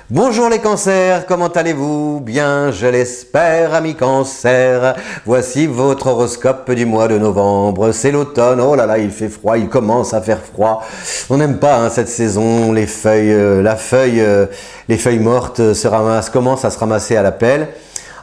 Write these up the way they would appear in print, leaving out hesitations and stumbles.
Bonjour les cancers, comment allez-vous? Bien, je l'espère, amis cancers. Voici votre horoscope du mois de novembre. C'est l'automne, oh là là, il fait froid, il commence à faire froid. On n'aime pas cette saison, les feuilles, les feuilles mortes commencent à se ramasser à la pelle.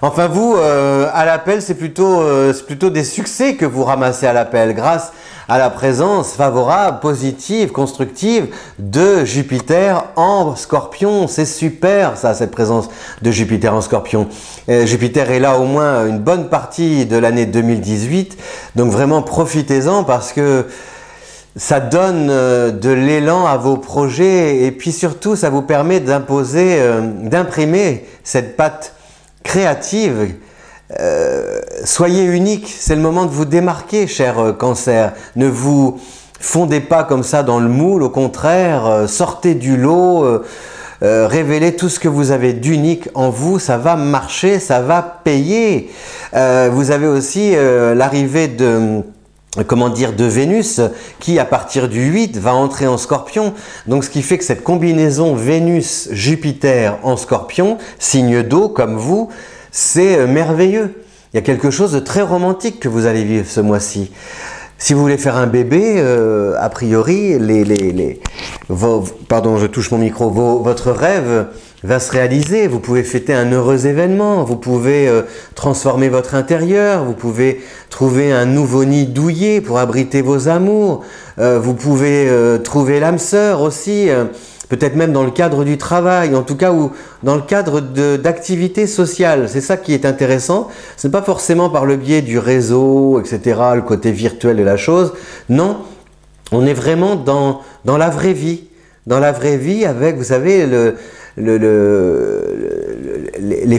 Enfin vous, à la pelle, c'est plutôt des succès que vous ramassez à la pelle grâce à la présence favorable, positive, constructive de Jupiter en Scorpion. C'est super ça, cette présence de Jupiter en Scorpion. Jupiter est là au moins une bonne partie de l'année 2018, donc vraiment profitez-en parce que ça donne de l'élan à vos projets et puis surtout ça vous permet d'imprimer cette patte créative. Soyez unique, c'est le moment de vous démarquer, cher cancer. Ne vous fondez pas comme ça dans le moule, au contraire, sortez du lot, révélez tout ce que vous avez d'unique en vous, ça va marcher, ça va payer. Vous avez aussi l'arrivée de Vénus qui à partir du 8 va entrer en Scorpion, donc ce qui fait que cette combinaison Vénus-Jupiter en Scorpion, signe d'eau comme vous, c'est merveilleux. Il y a quelque chose de très romantique que vous allez vivre ce mois-ci. Si vous voulez faire un bébé, a priori, pardon, je touche mon micro, votre rêve va se réaliser. Vous pouvez fêter un heureux événement, vous pouvez transformer votre intérieur, vous pouvez trouver un nouveau nid douillet pour abriter vos amours, vous pouvez trouver l'âme sœur aussi, peut-être même dans le cadre du travail, en tout cas ou dans le cadre d'activités sociales. C'est ça qui est intéressant. Ce n'est pas forcément par le biais du réseau, etc., le côté virtuel de la chose. Non, on est vraiment dans la vraie vie. Dans la vraie vie avec, vous savez, les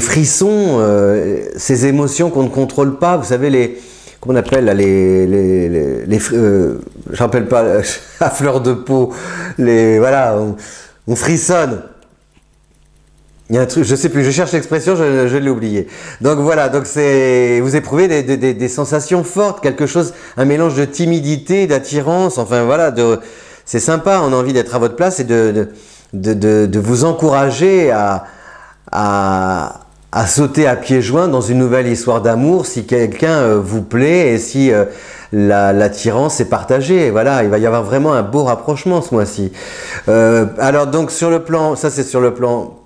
frissons, ces émotions qu'on ne contrôle pas. Vous savez, comment on appelle là, je ne rappelle pas, à fleur de peau, voilà, on frissonne. Il y a un truc, je sais plus, je cherche l'expression, je l'ai oublié. Donc voilà, donc vous éprouvez des sensations fortes, quelque chose, un mélange de timidité, d'attirance, enfin voilà, c'est sympa, on a envie d'être à votre place et de vous encourager à sauter à pieds joints dans une nouvelle histoire d'amour si quelqu'un vous plaît et si l'attirance est partagée. Voilà, il va y avoir vraiment un beau rapprochement ce mois-ci. Alors donc sur le plan, ça c'est sur le plan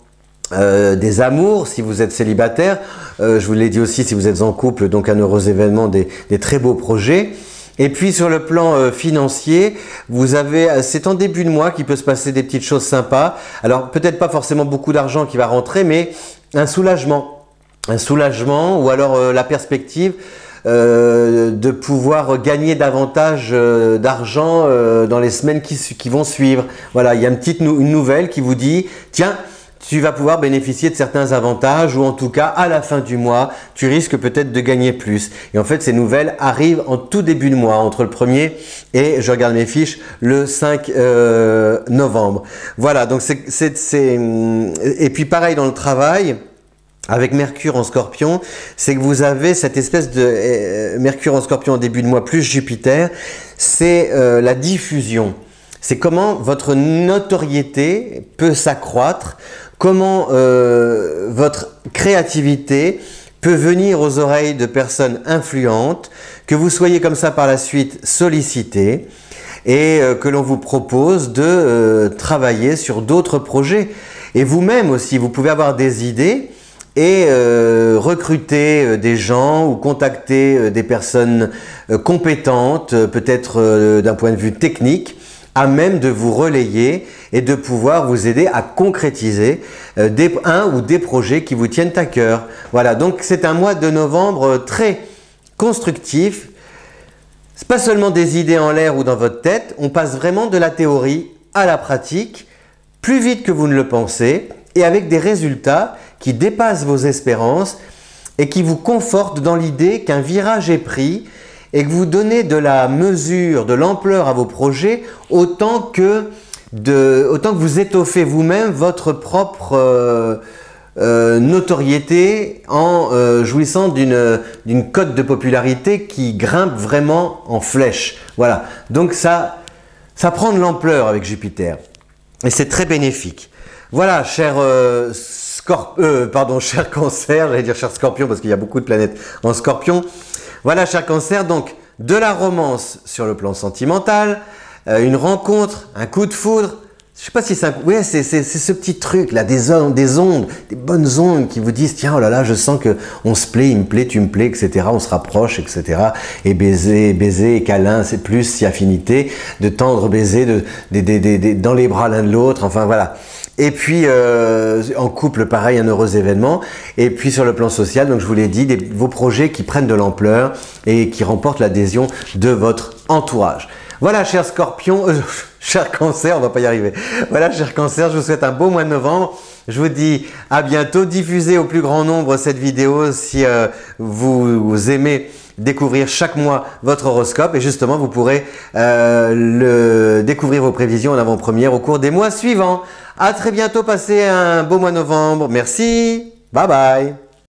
des amours, si vous êtes célibataire, je vous l'ai dit aussi si vous êtes en couple, donc un heureux événement, des très beaux projets. Et puis sur le plan financier, c'est en début de mois qu'il peut se passer des petites choses sympas. Alors peut-être pas forcément beaucoup d'argent qui va rentrer, mais un soulagement ou alors la perspective de pouvoir gagner davantage d'argent dans les semaines qui vont suivre. Voilà, il y a une nouvelle qui vous dit, tiens, tu vas pouvoir bénéficier de certains avantages ou en tout cas à la fin du mois, tu risques peut-être de gagner plus. Et en fait, ces nouvelles arrivent en tout début de mois, entre le 1er et, je regarde mes fiches, le 5 novembre. Voilà, donc et puis pareil dans le travail, avec Mercure en Scorpion, c'est que vous avez cette espèce de Mercure en Scorpion en début de mois plus Jupiter, c'est la diffusion. C'est comment votre notoriété peut s'accroître, comment votre créativité peut venir aux oreilles de personnes influentes, que vous soyez comme ça par la suite sollicité et que l'on vous propose de travailler sur d'autres projets. Et vous-même aussi, vous pouvez avoir des idées et recruter des gens ou contacter des personnes compétentes, peut-être d'un point de vue technique, à même de vous relayer et de pouvoir vous aider à concrétiser un ou des projets qui vous tiennent à cœur. Voilà, donc c'est un mois de novembre très constructif. C'est pas seulement des idées en l'air ou dans votre tête, on passe vraiment de la théorie à la pratique, plus vite que vous ne le pensez et avec des résultats qui dépassent vos espérances et qui vous confortent dans l'idée qu'un virage est pris et que vous donnez de la mesure, de l'ampleur à vos projets autant que vous étoffez vous-même votre propre notoriété en jouissant d'une cote de popularité qui grimpe vraiment en flèche. Voilà, donc ça prend de l'ampleur avec Jupiter et c'est très bénéfique. Voilà, cher Cancer, j'allais dire cher Scorpion parce qu'il y a beaucoup de planètes en Scorpion. Voilà, cher Cancer, donc de la romance sur le plan sentimental, une rencontre, un coup de foudre. Je sais pas si c'est un... Ouais, c'est ce petit truc là, des ondes, des bonnes ondes qui vous disent tiens, oh là là, je sens que on se plaît, il me plaît, tu me plais, etc. On se rapproche, etc. Et baiser et câlin, c'est plus si affinité, de tendre baiser, dans les bras l'un de l'autre, enfin voilà. Et puis en couple, pareil, un heureux événement. Et puis sur le plan social, donc je vous l'ai dit, vos projets qui prennent de l'ampleur et qui remportent l'adhésion de votre entourage. Voilà, cher Scorpion, cher Cancer, on va pas y arriver. Voilà, cher Cancer, je vous souhaite un beau mois de novembre. Je vous dis à bientôt. Diffusez au plus grand nombre cette vidéo si vous aimez découvrir chaque mois votre horoscope. Et justement, vous pourrez découvrir vos prévisions en avant-première au cours des mois suivants. À très bientôt, passez un beau mois de novembre. Merci, bye bye.